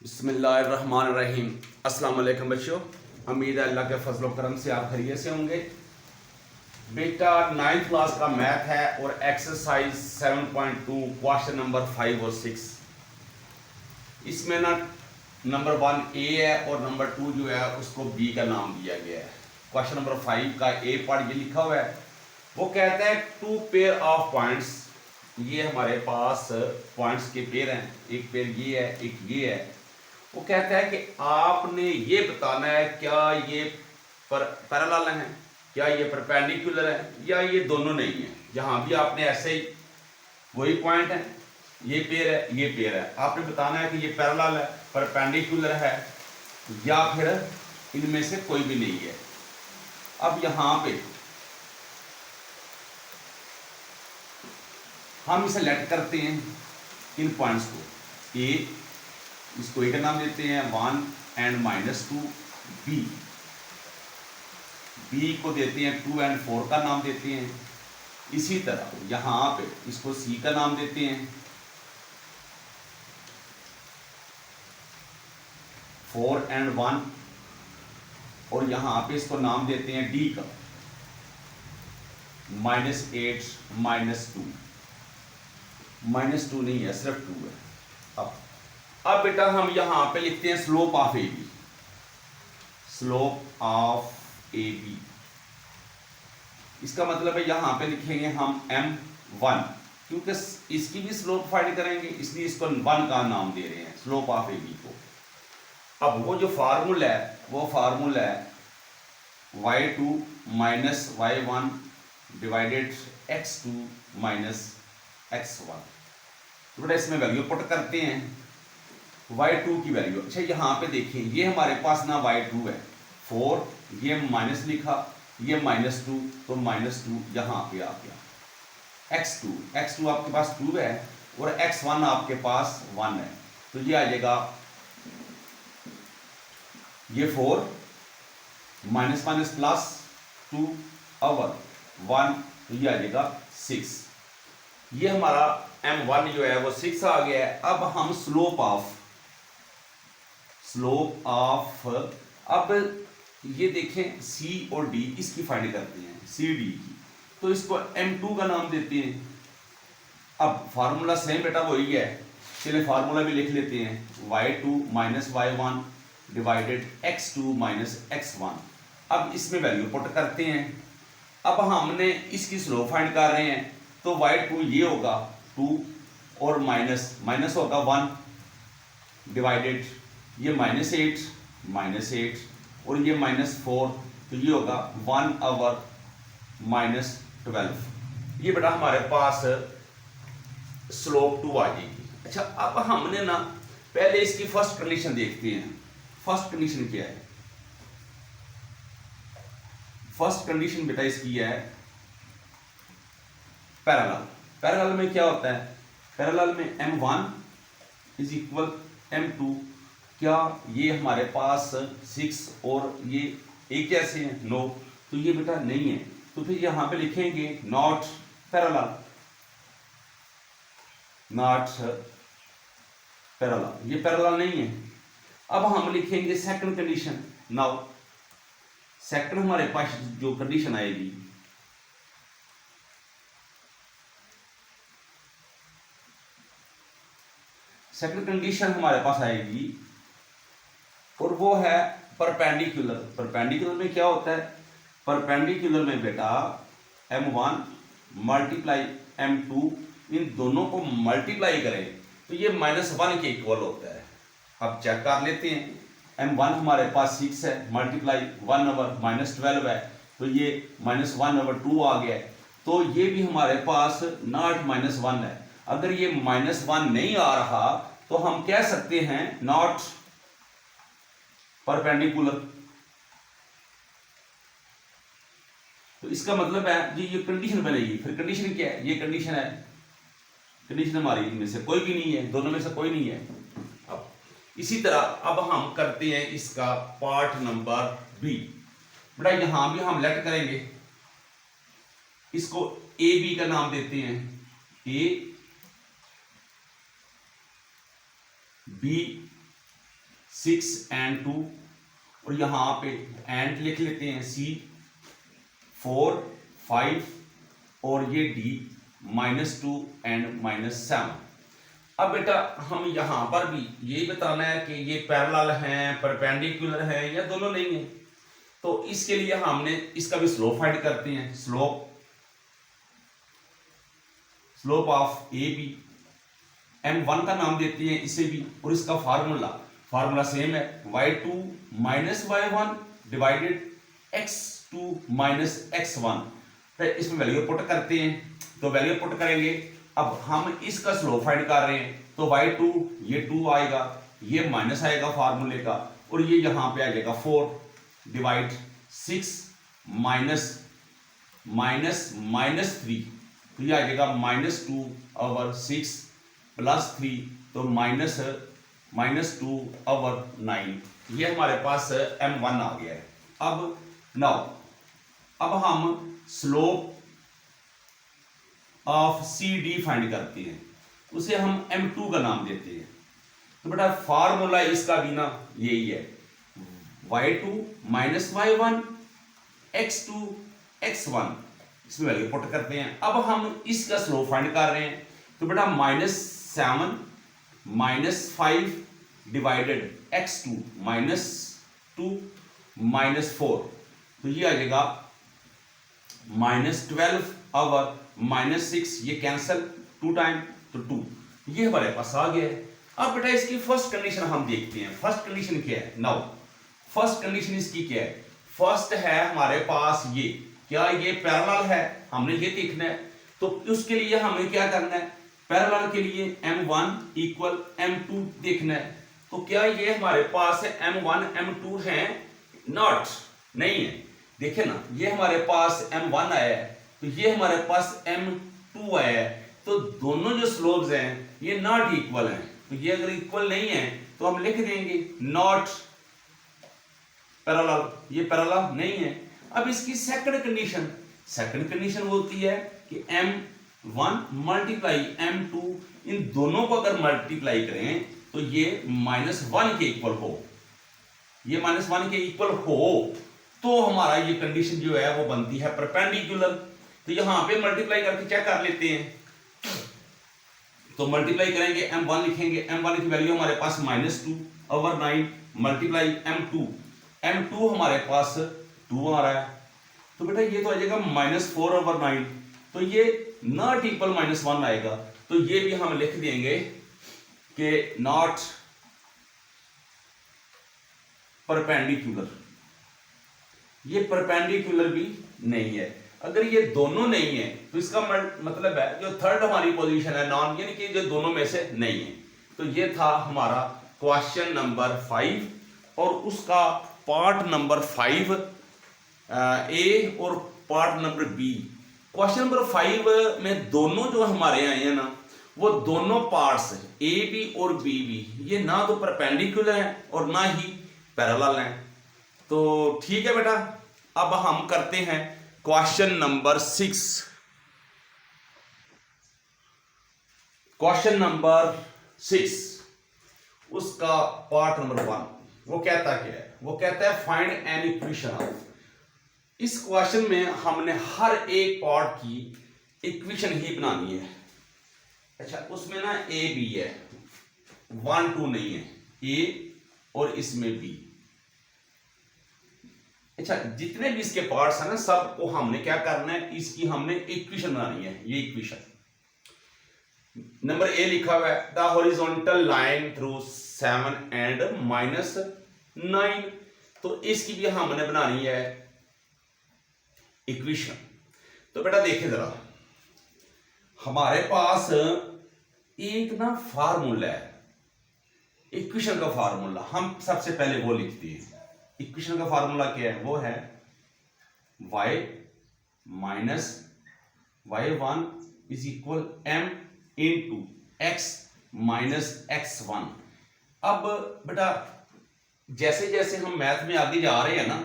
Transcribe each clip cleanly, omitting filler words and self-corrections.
बिस्मिल्लाहिर्रहमानिर्रहीम। अस्सलाम वालेकुम बच्चों, उम्मीद है अल्लाह के फजल व करम से आप खैरियत से होंगे। बेटा 9th क्लास का मैथ है और एक्सरसाइज 7.2 क्वेश्चन नंबर 5 और 6। इसमें ना नंबर 1 ए है और नंबर 2 जो है उसको बी का नाम दिया गया है। क्वेश्चन नंबर 5 का ए पार्ट ये लिखा हुआ है, वो कहता है 2 पेयर ऑफ पॉइंट्स। ये हमारे पास पॉइंट्स के पेयर हैं, एक पेयर ये है एक ये है। वो कहता है कि आपने ये बताना है क्या ये पैरेलल हैं, क्या ये परपेंडिकुलर है या ये दोनों नहीं है। जहां भी आपने ऐसे ही वही पॉइंट है, ये पेयर है ये पेयर है, आपने बताना है कि ये पैरेलल है, परपेंडिकुलर है या फिर इनमें से कोई भी नहीं है। अब यहां पे हम इसे लेट करते हैं इन पॉइंट्स को। ए, इसको ए का नाम देते हैं 1 एंड -2। बी को देते हैं 2 एंड 4 का नाम देते हैं। इसी तरह यहां पे इसको सी का नाम देते हैं 4 एंड 1, और यहां पे इसको नाम देते हैं डी का -8 -2। -2 नहीं है, सिर्फ 2 है। अब बेटा हम यहां पे लिखते हैं slope of A B. Slope of A B, इसका मतलब है यहां पे लिखेंगे हम m1, क्योंकि इसकी भी स्लोप फाइंड करेंगे इसलिए इसको 1 का नाम दे रहे हैं स्लोप ऑफ ए बी को। अब वो जो फार्मूला है वो फार्मूला है y2 minus y1 divided x2 minus x1। तो बेटा इसमें वैल्यू पुट करते हैं y2 की वैल्यू। अच्छा यहां पे देखिए ये हमारे पास ना y2 है 4, ये माइनस लिखा, ये -2, तो -2 यहां पे आ गया। x2 आपके पास 2 है और x1 आपके पास 1 है, तो ये आ जाएगा ये 4 माइनस प्लस 2 और 1, तो ये आ जाएगा 6। ये हमारा m1 जो है वो 6 आ गया है। अब हम स्लोप ऑफ अब ये देखें सी और डी इसकी फाइंड करते हैं, सी डी की, तो इसको m2 का नाम देते हैं। अब फार्मूला सेम बेटा वही है, चलिए फार्मूला भी लिख लेते हैं y2 minus y1 divided x2 minus x1। अब इसमें वैल्यू पुट करते हैं। अब हमने इसकी स्लोप फाइंड कर रहे हैं, तो y2 ये होगा 2 और माइनस होगा 1 डिवाइडेड ये -8 और ये -4, तो ये होगा 1 और -12। ये बेटा हमारे पास स्लोप 2 आ जाएगी। अच्छा अब हमने ना पहले इसकी फर्स्ट कंडीशन देखते हैं। फर्स्ट कंडीशन क्या है? फर्स्ट कंडीशन बेटा इसकी है पैरेलल में क्या होता है? पैरेलल में m1 इज इक्वल m2। क्या ये हमारे पास 6 और ये एक जैसे हैं? नो, तो ये बेटा नहीं है। तो फिर यहां पे लिखेंगे नॉट पैरेलल, ये पैरेलल नहीं है। अब हम लिखेंगे सेकंड कंडीशन। नाउ सेकंड हमारे पास जो कंडीशन आएगी, सेकंड कंडीशन हमारे पास आएगी और वो है परपेंडिकुलर। परपेंडिकुलर में क्या होता है? परपेंडिकुलर में बेटा m1 मल्टीप्लाई m2, इन दोनों को मल्टीप्लाई करें तो ये -1 के इक्वल होता है। अब चेक कर लेते हैं, m1 हमारे पास 6 है, मल्टीप्लाई 1 ओवर -12 है, तो ये -1/2 आ गया है। तो ये भी हमारे पास नॉट -1 है। अगर ये -1 नहीं आ रहा तो हम कह सकते हैं नॉट परपेंडिकुलर। तो इसका मतलब है ये कंडीशन बनेगी। फिर कंडीशन क्या है? ये कंडीशन है, कंडीशन हमारी इनमें से कोई भी नहीं है, दोनों में से कोई नहीं है। अब इसी तरह अब हम करते हैं इसका पार्ट नंबर बी। बेटा यहां भी हम लेट करेंगे, इसको ए बी का नाम देते हैं, ए बी 6 and 2, और यहाँ पे एंड लिख लेते हैं C 4 5 और ये D -2 and -7। अब बेटा हम यहाँ पर भी यही बताना है कि ये पैरेलल हैं, परपेंडिकुलर हैं या दोनों नहीं है। तो इसके लिए हमने इसका भी स्लोप फाइंड करते हैं। Slope of A B, m1 का नाम देते हैं इसे भी, और इसका फार्मूला सेम है, y2 - y1 divided x2 - x1। फिर इसमें वैल्यू पुट करते हैं, तो वैल्यू पुट करेंगे। अब हम इसका स्लोप फाइंड कर रहे हैं, तो y2 ये 2 आएगा, ये माइनस आएगा फार्मूले का, और ये यहाँ पे आ जाएगा 4 डिवाइड 6 माइनस 3, तो ये आ जाएगा -2/6 + 3, तो -2/9। ये हमारे पास m1 आ गया है। अब हम स्लोप ऑफ CD फाइंड करते हैं, उसे हम m2 का नाम देते हैं। तो बेटा फार्मूला इसका भी ना यही है, y2 - y1 x2 x1, इसमें वैल्यू पुट करते हैं। अब हम इसका स्लोप फाइंड कर रहे हैं, तो बेटा -7 -5 डिवाइडेड x2 -2 -4, तो ये आ जाएगा -12/- 6, ये कैंसल 2 टाइम, तो 2, ये हमारे पास आ गया है। अब बेटा इसकी फर्स्ट कंडीशन हम देखते हैं। फर्स्ट कंडीशन क्या है? नाउ फर्स्ट कंडीशन इसकी क्या है? फर्स्ट है हमारे पास ये, क्या ये पैरेलल है, हमने ये देखना है। तो उसके लिए हमें क्या करना है? पैरेलल के लिए m1 = m2 देखना है। तो क्या ये हमारे पास m1 m2 है? नॉट, नहीं है। देखिए ना, ये हमारे पास m1 आया है, तो ये हमारे पास m2 आया है, तो दोनों जो स्लोप्स हैं ये नॉट इक्वल हैं। तो ये अगर इक्वल नहीं है तो हम लिख देंगे नॉट पैरेलल, ये पैरेलल नहीं है। अब इसकी सेकंड कंडीशन होती है कि m1 × m2, इन दोनों को अगर मल्टीप्लाई करें तो ये -1 के इक्वल हो, ये -1 के इक्वल हो, तो हमारा ये कंडीशन जो है वो बनती है परपेंडिकुलर। तो यहां पे मल्टीप्लाई करके चेक कर लेते हैं। तो मल्टीप्लाई करेंगे, m1 लिखेंगे, m1 की वैल्यू हमारे पास -2/9 मल्टीप्लाई m2 हमारे पास 2 आ रहा है, तो बेटा ये तो आ जाएगा -4/9, तो ये नॉट इक्वल -1 आएगा। तो ये भी हम लिख देंगे कि नॉट परपेंडिकुलर, ये परपेंडिकुलर भी नहीं है। अगर ये दोनों नहीं है तो इसका मतलब है जो थर्ड हमारी पोजीशन है नॉन, यानी कि जो दोनों में से नहीं है। तो ये था हमारा क्वेश्चन नंबर 5, और उसका पार्ट नंबर 5 ए और part number B. Question number 5 में दोनों जो हमारे आए हैं ना, वो दोनों पार्ट्स ए बी और बी बी, ये ना तो परपेंडिकुलर हैं और ना ही पैरेलल हैं। तो ठीक है बेटा, अब हम करते हैं क्वेश्चन नंबर 6। क्वेश्चन नंबर 6 उसका पार्ट नंबर 1 वो कहता क्या है? वो कहता है फाइंड एन इक्वेशन ऑफ। इस क्वेश्चन में हमने हर एक पार्ट की इक्वेशन ही बनानी है। अच्छा, उसमें ना ए बी है, 1 2 नहीं है, ए और इसमें बी। अच्छा, जितने भी इसके पार्ट्स हैं ना, सबको हमने क्या करना है? इसकी हमने इक्वेशन बनानी है। ये इक्वेशन नंबर ए लिखा हुआ है, the horizontal line through 7 and -9, तो इसकी भी हमने बनानी है इक्वेशन। तो बेटा देखिए जरा, हमारे पास एक ना फार्मूला है इक्वेशन का फार्मूला, हम सबसे पहले वो लिखते हैं। इक्वेशन का फार्मूला क्या है? वो है y - y1 = m × x - x1। अब बेटा जैसे जैसे हम मैथ में आगे जा रहे हैं ना,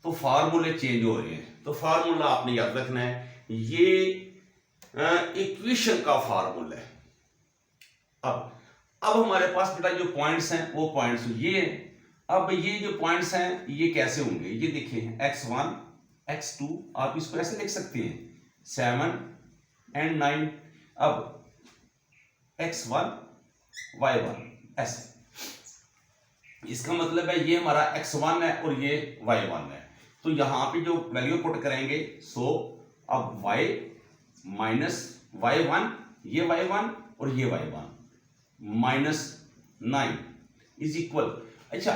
तो फार्मूले चेंज हो रहे हैं। तो फार्मूला आपने याद रखना है, ये इक्वेशन का फार्मूला है। अब अब हमारे पास बेटा जो पॉइंट्स हैं वो पॉइंट्स ये हैं। अब ये जो पॉइंट्स हैं ये कैसे होंगे, ये देखिए x1 x2, आप इसको ऐसे लिख सकते हैं 7 and 9। अब x1 y1 ऐसे, इसका मतलब है ये हमारा x1 है और ये y1 है। तो यहां पे जो वैल्यू पुट करेंगे, सो अब y माइनस y1, ये y1 और ये y1 माइनस 9 इज इक्वल। अच्छा,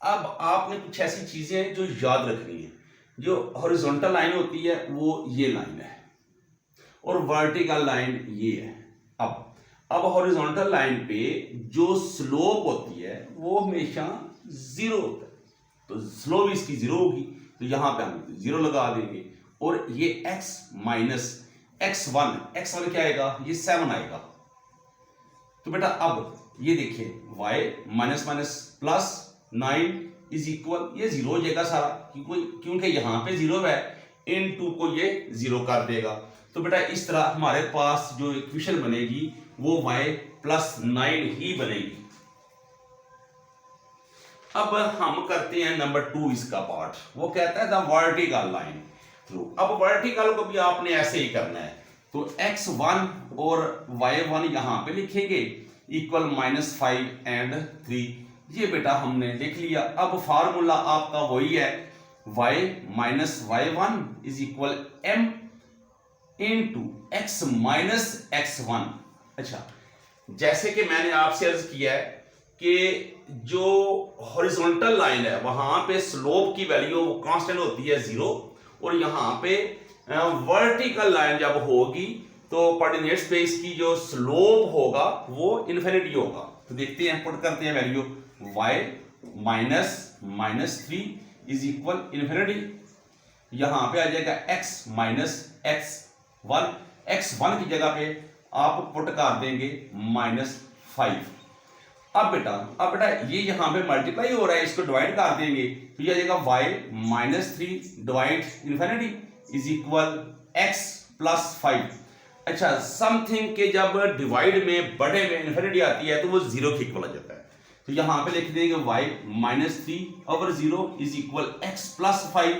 अब आपने कुछ ऐसी चीजें जो याद रखनी है। जो हॉरिजॉन्टल लाइन होती है वो ये लाइन है और वर्टिकल लाइन ये है। अब हॉरिजॉन्टल लाइन पे जो स्लोप होती है वो हमेशा जीरो होता है, तो स्लोप इसकी जीरो होगी, तो यहां पे हम जीरो लगा देंगे। और ये x माइनस x1 क्या आएगा, ये 7 आएगा। तो बेटा अब ये देखिए y minus minus plus 9 is equal, ये जीरो हो जाएगा सारा, क्योंकि यहां पे जीरो है, इन टू को ये जीरो कर देगा। तो बेटा इस तरह हमारे पास जो इक्वेशन बनेगी वो y प्लस 9 ही बनेगी। अब हम करते हैं नंबर 2 इसका पार्ट, वो कहता है द वर्टिकल लाइन थ्रू। अब वर्टिकल को भी आपने ऐसे ही करना है, तो x1 और y1 यहां पे लिखेंगे इक्वल -5 and 3, ये बेटा हमने लिख लिया। अब फार्मूला आपका वही है, y minus y1 is equal m into x minus x1। अच्छा, जैसे कि मैंने आपसे अर्ज किया है कि जो हॉरिजॉन्टल लाइन है वहां पे स्लोप की वैल्यू कांस्टेंट होती है 0, और यहां पे वर्टिकल लाइन जब होगी तो कोऑर्डिनेट्स पे इसकी जो स्लोप होगा वो इन्फिनिटी होगा। तो देखते हैं, पुट करते हैं value, y minus 3 is equal infinity. यहां पे आ जाएगा x माइनस x1 की जगह पे आप पुट कर देंगे -5। अब बेटा ये यहां पे मल्टीप्लाई हो रहा है, इसको डिवाइड कर देंगे तो ये आ जाएगा y minus 3 divide infinity is equal x plus 5। अच्छा, समथिंग के जब डिवाइड में बड़े में इन्फिनिटी आती है तो वो जीरो के इक्वल आ जाता है, तो यहां पे लिख देंगे y minus 3 over 0 is equal x plus 5।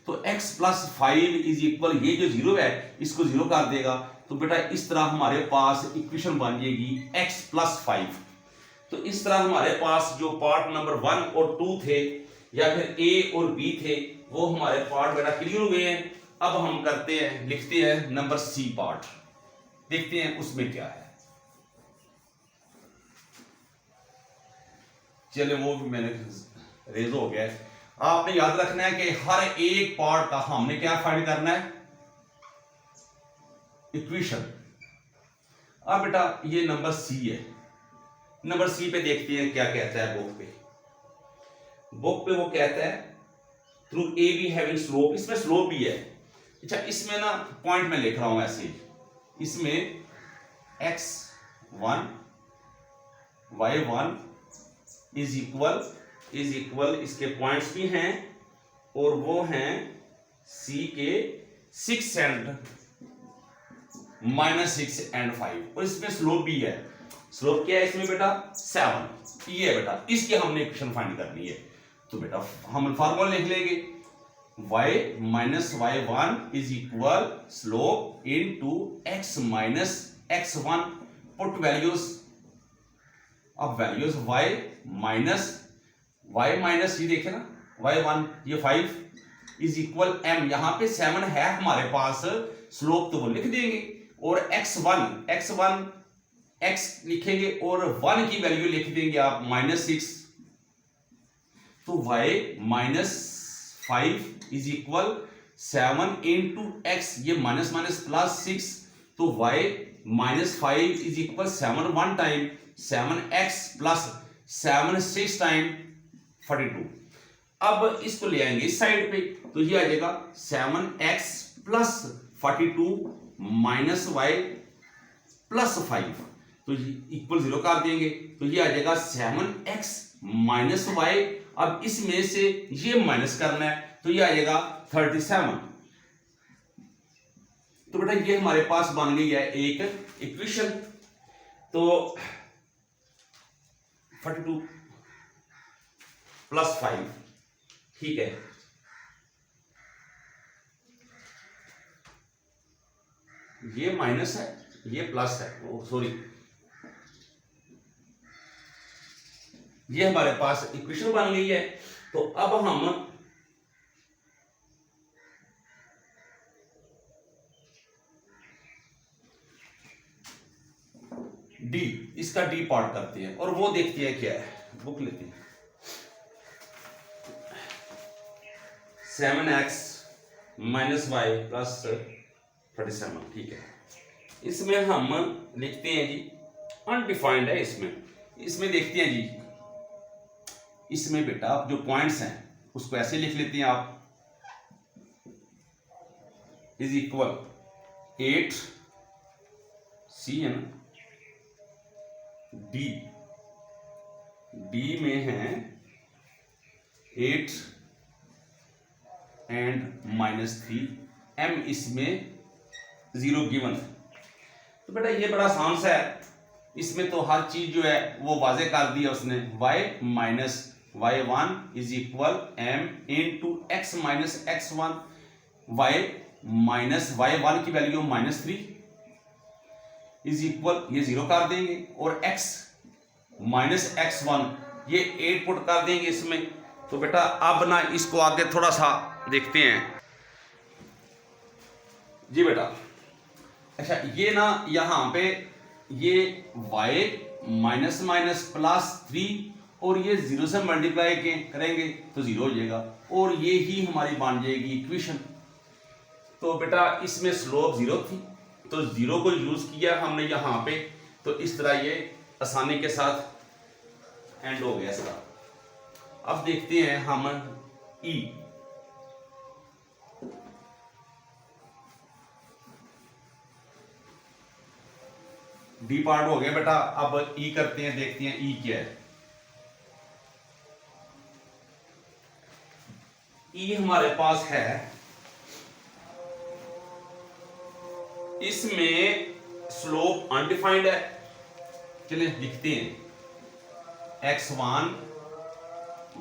तो x प्लस 5 इज इक्वल, ये जो जीरो है इसको जीरो कर देगा। तो बेटा इस तरह हमारे पास इक्वेशन बन जाएगी x प्लस 5। तो इस तरह हमारे पास जो पार्ट नंबर 1 और 2 थे, या फिर a और b थे, वो हमारे पार्ट बेटा क्लियर हो गए हैं। अब हम करते हैं, लिखते हैं नंबर c पार्ट, देखते हैं उसमें क्या है। चले, वो भी मैंने रेज हो गया है। आपने याद रखना है कि हर एक पार्ट का हमने क्या फाइंड करना है, इक्वेशन। अब बेटा ये नंबर सी है, नंबर सी पे देखते हैं क्या कहता है बुक पे वो कहता है through A be having slope, इसमें स्लोप भी है। अच्छा, इसमें ना पॉइंट में लिख रहा हूं ऐसे, इसमें x1 y1 इज इक्वल इसके पॉइंट्स भी हैं और वो हैं c के 6 and -6 and 5, और इसमें स्लोप भी है। स्लोप क्या है इसमें बेटा, 7, ये है बेटा, इसकी हमने इक्वेशन फाइंड करनी है। तो बेटा हम फार्मूला लिख लेंगे, y minus y1 is equal slope into x minus x1, put values. अब वैल्यूज y माइनस ये देखे ना y1 ये 5 इज इक्वल m, यहां पे 7 है हमारे पास, स्लोप तो वो लिख देंगे, और x1 x लिखेंगे और 1 की वैल्यू लिख देंगे आप -6। तो y minus 5 is equal 7 into x, ये माइनस माइनस प्लस 6, तो y minus 5 is equal 7 1 time 7x plus 7 6 time 42। अब इसको ले आएंगे इस साइड पे, तो ये आ जाएगा 7x plus 42 minus y plus 5, तो इक्वल 0 कर देंगे, तो ये आ जाएगा 7x माइनस y। अब इसमें से ये माइनस करना है, तो ये आ जाएगा 37। तो बेटा ये हमारे पास बन गई है एक इक्वेशन। तो 42 प्लस 5, ठीक है। ये माइनस है, ये प्लस है, सॉरी, ये हमारे पास इक्वेशन बन गई है। तो अब हम डी, इसका डी पार्ट करते हैं और वो देखते हैं क्या है, बुक लेते हैं। 7x माइनस वाई प्लस 37, ठीक है। इसमें हम लिखते हैं जी, अनडिफाइंड है इसमें देखते हैं जी, इसमें बेटा जो पॉइंट्स हैं उसको ऐसे लिख लेते हैं आप, इज इक्वल 8 सी है ना, डी में है 8 एंड -3, m इसमें 0 गिवन है। तो बेटा ये बड़ा आसान सा है, इसमें तो हर चीज जो है वो वाजे कर दिया उसने। y minus y1 is equal m into x minus x1, y minus y1 की वैल्यू -3 इज इक्वल, ये 0 कर देंगे, और x माइनस x1 ये 8 पुट कर देंगे इसमें। तो बेटा अब ना इसको आगे थोड़ा सा देखते हैं जी बेटा। अच्छा, ये ना यहाँ पे ये y माइनस माइनस प्लस 3 और ये 0 से मल्टीप्लाई करेंगे तो 0 हो जाएगा, और ये ही हमारी बन जाएगी इक्वेशन। तो बेटा इसमें स्लोप 0 थी, तो 0 को यूज किया हमने यहाँ पे, तो इस तरह ये आसानी के साथ एंड हो गया इसका। अब देखते हैं हम ई, डी पार्ट हो गया बेटा। अब ई करते हैं, देखते हैं ई क्या है। ई हमारे पास है, इसमें स्लोप अनडिफाइंड है, चलिए लिखते हैं x1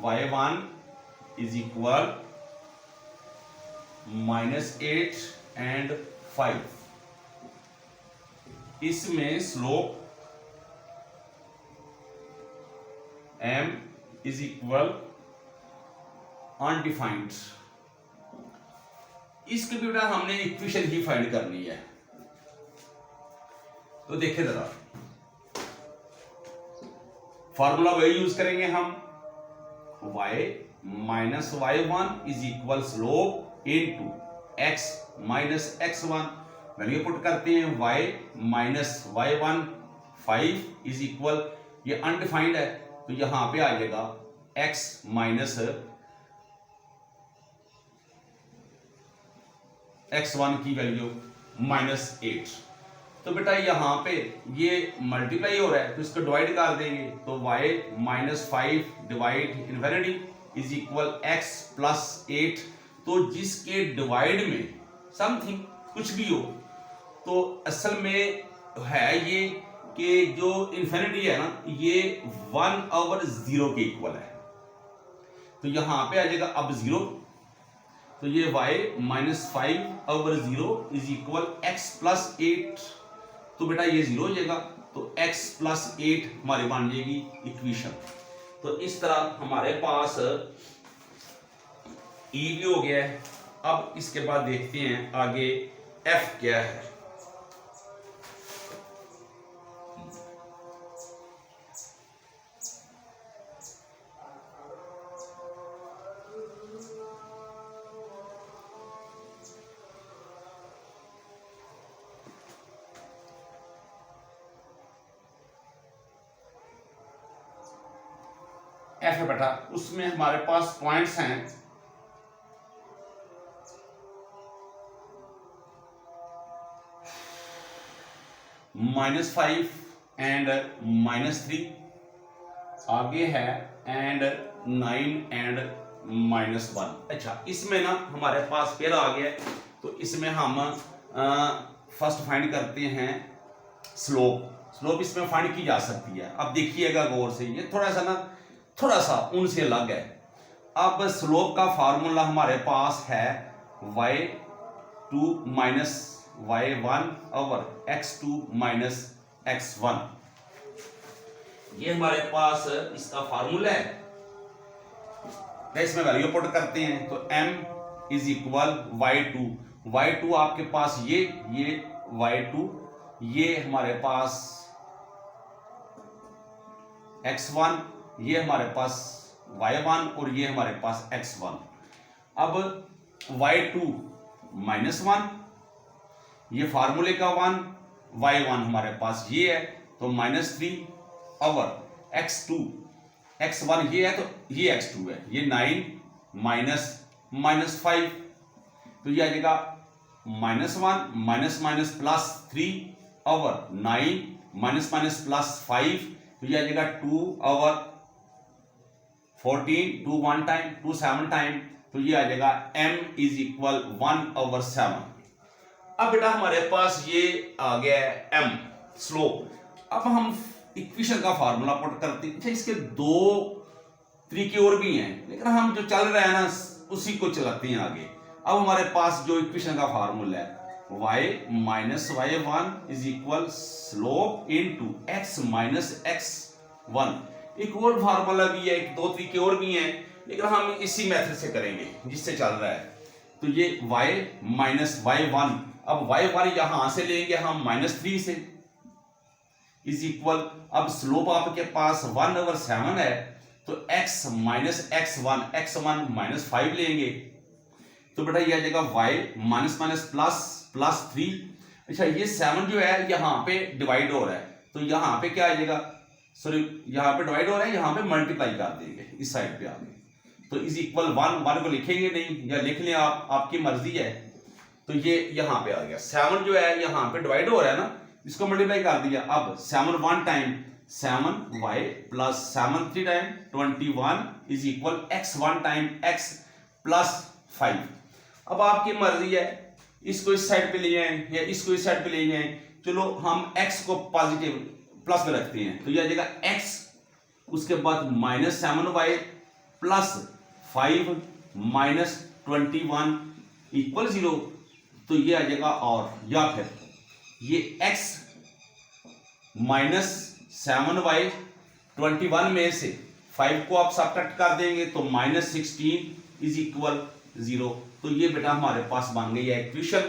y1 is equal -8 and 5। इसमें slope m is equal undefined. इसके भी बेटा हमने इक्वेशन ही फाइंड करनी है। तो देखिए जरा, फॉर्मूला वही यूज करेंगे हम, y minus y1 is equal slope into x minus x1, value put करते हैं, y minus y1 5 is equal, ये अनडिफाइंड है तो यहां पे आ जाएगा x माइनस x1 की वैल्यू -8। तो बेटा यहाँ पे ये मल्टीप्लाई हो रहा है तो इसको डिवाइड कर देंगे, तो y minus 5 divide infinity is equal x plus 8। तो जिसके डिवाइड में समथिंग कुछ भी हो, तो असल में है ये कि जो इन्फिनिटी है ना ये 1/0 के इक्वल है, तो यहाँ पे आ जाएगा अब 0। तो ये y minus 5/0 is equal x plus 8। तो बेटा ये 0 हो जाएगा, तो x प्लस 8 हमारी बन जाएगी इक्वेशन। तो इस तरह हमारे पास E भी हो गया है। अब इसके बाद देखते हैं आगे F क्या है। F है बेटा, उसमें हमारे पास पॉइंट्स हैं -5 एंड -3, आगे है एंड 9 एंड -1। अच्छा, इसमें ना हमारे पास पेयर आ गया, तो इसमें हम फर्स्ट फाइंड करते हैं स्लोप। स्लोप इसमें फाइंड की जा सकती है। अब देखिएगा गौर से, ये थोड़ा सा उनसे अलग है। अब स्लोप का फार्मूला हमारे पास है y2 minus y1 over x2 minus x1। ये हमारे पास इसका फार्मूला है। इसमें वैल्यू पुट करते हैं तो m इज इक्वल y2 आपके पास ये y2, ये हमारे पास x1, ये हमारे पास y1 और ये हमारे पास x1। अब y2 माइनस 1, ये फार्मूले का 1, y1 हमारे पास ये है तो -3 ओवर x1 ये है तो ये x2 है, ये 9 माइनस 5 तो ये आ जाएगा -1 minus plus 3 over 9 minus plus 5 तो ये आ जाएगा 2 ओवर 14, 2 1 टाइम 2 7 टाइम तो ये आ जाएगा m इज इक्वल 1 ओवर 7। अब बेटा हमारे पास ये आ गया है m स्लोप। अब हम इक्वेशन का फार्मूला पुट करते हैं। इसके दो तरीके और भी हैं, लेकिन हम जो चल रहा है ना उसी को चलाते हैं आगे। अब हमारे पास जो इक्वेशन का फार्मूला है y minus y1 is equal slope into x minus x1। एक और फार्मूला भी है, एक दो तरीके और भी हैं, लेकिन हम इसी मेथड से करेंगे जिससे चल रहा है। तो ये y माइनस y1, अब y1 यहां से लेंगे हम -3 से इज इक्वल, अब स्लोप आपके पास 1 ओवर 7 है तो x माइनस x1 माइनस 5 लेंगे तो बेटा ये आ जाएगा y माइनस प्लस 3। अच्छा ये 7 जो है यहाँ पे डिवाइड हो रहा है तो यहाँ पे क्या आ जाएगा, सॉरी यहाँ पे डिवाइड हो रहा है, यहाँ पे मल्टीप्लाई कर देंगे इस साइड पे आगे तो इज इक्वल 1 को लिखेंगे नहीं या लिख लें आप, आपकी मर्जी है। तो ये यहाँ पे आ गया 7 जो है यहाँ पे डिवाइड हो रहा है ना, इसको मल्टीप्लाई कर दिया। अब 7 1 time 7y plus 7 3 time 21 is equal x1 time x plus 5। अब आपकी मर्जी है, इसको इस साइड पे ले जाएं या इसको इस साइड पे ले जाएं। चलो हम x को पॉजिटिव प्लस में रखते हैं तो यह आ जाएगा x, उसके बाद -7y प्लस 5 माइनस 21 इक्वल 0 तो ये आ जाएगा, और या फिर ये x -7y 21 में से 5 को आप सबट्रैक्ट कर देंगे तो -16 इज इक्वल 0। तो ये बेटा हमारे पास बन गई है इक्वेशन।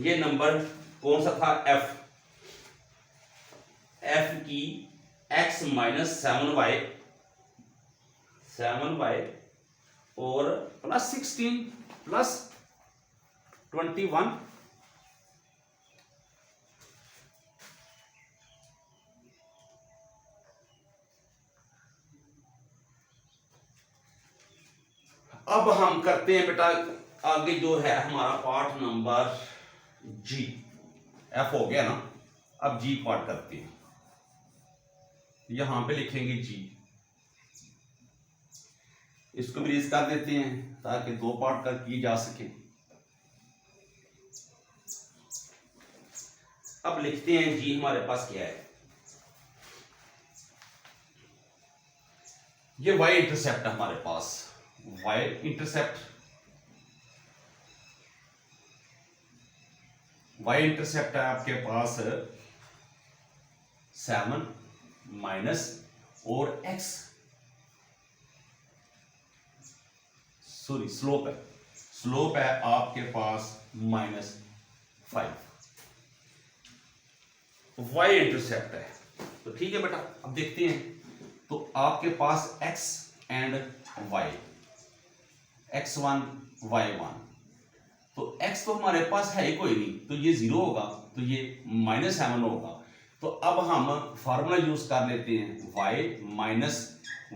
ये नंबर कौन सा था, f की x माइनस 7y और प्लस 16 प्लस 21। अब हम करते हैं बेटा आगे जो है हमारा पार्ट नंबर जी। एफ हो गया ना, अब जी पार्ट करते हैं। यहां पे लिखेंगे जी, इसको भी रेज कर देते हैं ताकि दो पार्ट कर किए जा सके। अब लिखते हैं जी हमारे पास क्या है, ये y इंटरसेप्ट है हमारे पास, y इंटरसेप्ट है आपके पास 7 माइनस और x, सॉरी स्लोप है आपके पास -5। y इंटरसेप्ट है तो ठीक है बेटा। अब देखते हैं तो आपके पास x and y, x1 y1, तो x तो हमारे पास है ही कोई नहीं तो ये 0 होगा तो ये -7 होगा। तो अब हम फार्मूला यूज कर लेते हैं y minus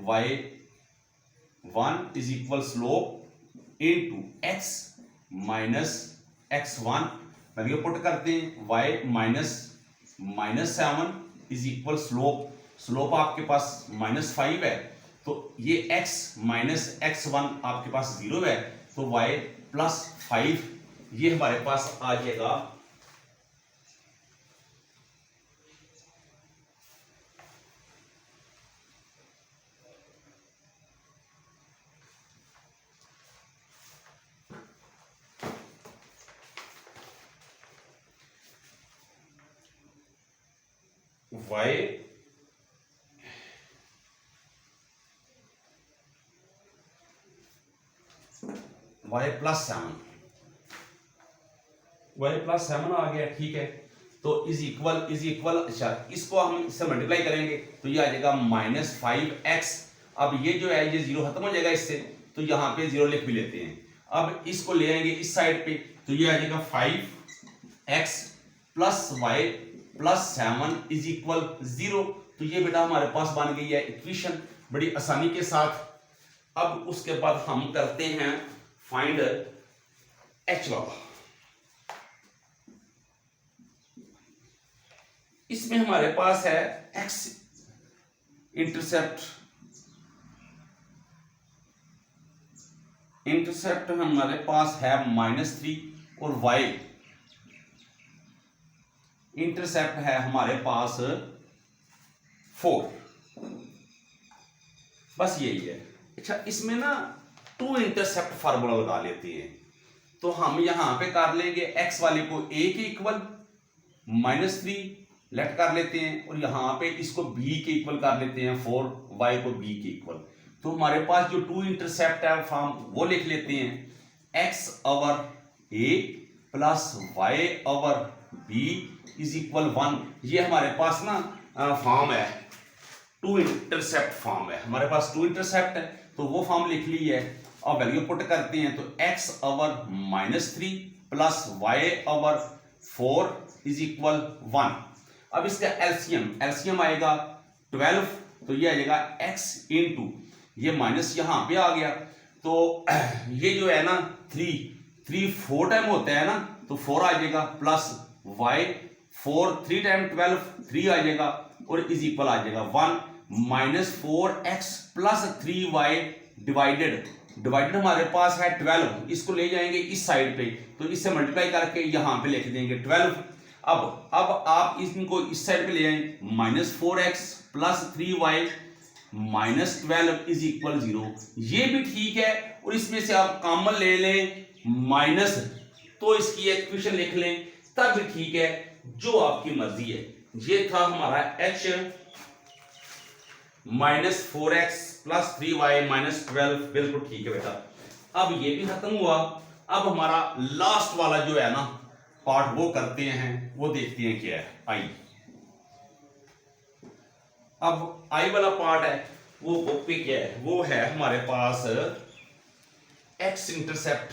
y1 is equal slope into x minus x1। Value put करते हैं y -7 इज इक्वल स्लोप आपके पास -5 है तो ये x माइनस x1 आपके पास 0 है तो y प्लस 5 ये हमारे पास आ जाएगा y प्लस 7 आ गया, ठीक है। तो इज इक्वल अच्छा, इसको हम इससे मल्टीप्लाई करेंगे तो ये आ जाएगा -5x। अब ये जो है ये 0 खत्म हो जाएगा इससे, तो यहाँ पे 0 लिख भी लेते हैं। अब इसको ले आएंगे इस साइड पे, तो ये आ जाएगा 5x plus y plus 7 is equal 0। तो ये बेटा हमारे पास बन गई है इक्वेशन बड़ी आसानी के साथ। अब उसके बाद हम करते हैं फाइंड h वाला। इसमें हमारे पास है x इंटरसेप्ट हमारे पास है -3 और y इंटरसेप्ट है हमारे पास 4। बस यही है। अच्छा, इसमें ना 2 इंटरसेप्ट फार्मूला लगा लेते हैं। तो हम यहां पे कर लेंगे x वाले को a के इक्वल -3 लेट कर लेते हैं, और यहां पे इसको b के इक्वल कर लेते हैं 4, y को b के इक्वल। तो हमारे पास जो 2 इंटरसेप्ट है फॉर्म वो लिख लेते हैं x over a plus y over b is equal 1। ये हमारे पास ना फॉर्म है 2 इंटरसेप्ट फॉर्म है। हमारे पास 2 इंटरसेप्ट है तो वो फॉर्म लिख ली है। अब वैल्यू पुट करते हैं तो x over -3 plus y over 4 is equal 1। अब इसका एलसीएम आएगा 12, तो ये आ जाएगा x इंटू ये माइनस यहां पे आ गया, तो ये जो है ना 3 4 टाइम होता है ना, तो 4 आ जाएगा प्लस y 4 3 टाइम 12 3 आ जाएगा, और इज इक्वल आ जाएगा 1 -4x प्लस 3y डिवाइडेड हमारे पास है 12। इसको ले जाएंगे इस साइड पे, तो इससे मल्टीप्लाई करके यहां पे लिख देंगे 12। अब आप इनको इस साइड पे ले आए -4x plus 3y -12 is equal 0। ये भी ठीक है, और इसमें से आप कॉमन ले लें माइनस, तो इसकी इक्वेशन लिख लें तब भी ठीक है, जो आपकी मर्जी है। ये था हमारा h -4x प्लस 3y -12, बिल्कुल ठीक है बेटा। अब ये भी खत्म हुआ। अब हमारा लास्ट वाला जो है ना पार्ट वो करते हैं, वो देखते हैं क्या है आई। अब आई वाला पार्ट है वो बुक पे क्या है, वो है हमारे पास x इंटरसेप्ट।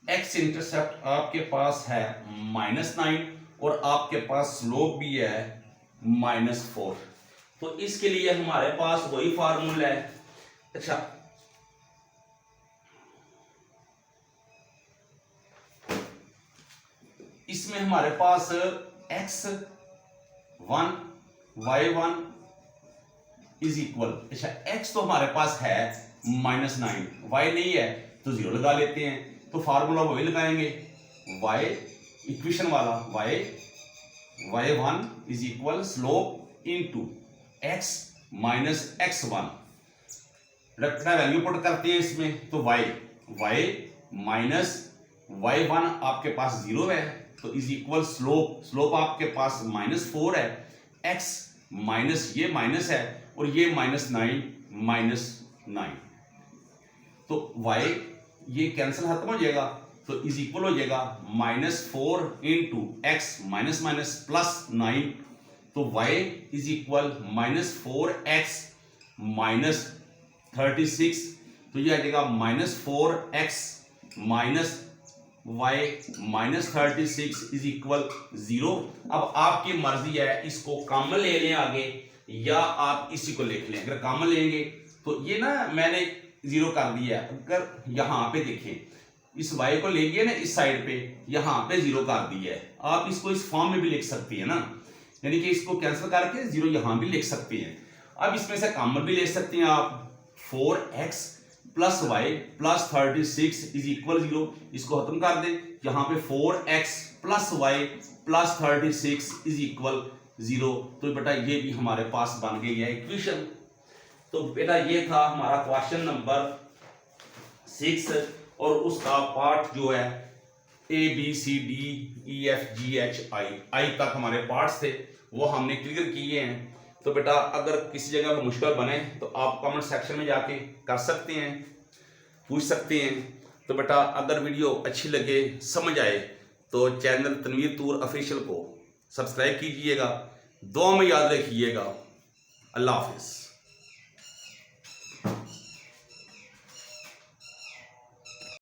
x इंटरसेप्ट आपके पास है -9 और आपके पास स्लोप भी है -4। तो इसके लिए हमारे पास वही फार्मूला है। अच्छा, इसमें हमारे पास x1 y1 इज इक्वल, अच्छा x तो हमारे पास है -9, y नहीं है तो 0 लगा लेते हैं। तो फार्मूला वही लगाएंगे y इक्वेशन वाला y1 is equal slope into x minus x1। रखना वैल्यू पुट करते हैं इसमें, तो y माइनस y1 आपके पास 0 है, तो इज इक्वल स्लोप आपके पास -4 है, x माइनस ये माइनस है और ये -9 तो y ये कैंसिल खत्म हो जाएगा, तो इज इक्वल हो जाएगा -4 into x minus minus plus 9, तो y is equal -4x minus 36, तो ये आ जाएगा -4x minus y minus 36 is equal 0। अब आपकी मर्जी है, इसको कॉमन ले लें आगे या आप इसी को लिख लें। अगर कॉमन लेंगे तो ये ना मैंने 0 कर दिया है। अगर यहाँ पे देखें इस y को ले गए ना इस साइड पे, यहाँ पे 0 कर दिया है। आप इसको इस फॉर्म में भी लिख सकती है ना, यानी कि इसको कैंसिल करके 0 यहाँ भी लिख सकते हैं। अब इसमें से कॉमन भी ले सकते हैं आप, 4x plus y plus 36 is equal 0। इसको खत्म कर दें, यहाँ पे 4x plus y plus 36 is equal 0। तो बेटा ये भी हमारे पास बन गई है इक्वेशन। तो बेटा ये था हमारा क्वेश्चन नंबर 6 और उसका पार्ट जो है ABCDEFGHI आई तक हमारे पार्ट्स थे, वो हमने क्लियर किए हैं। तो बेटा अगर किसी जगह पर मुश्किल बने तो आप कमेंट सेक्शन में जाके कर सकते हैं, पूछ सकते हैं। तो बेटा अगर वीडियो अच्छी लगे, समझ आए, तो चैनल तनवीर तूर ऑफिशियल को सब्सक्राइब कीजिएगा। दुआ में याद रखिएगा। अल्लाह हाफिज़।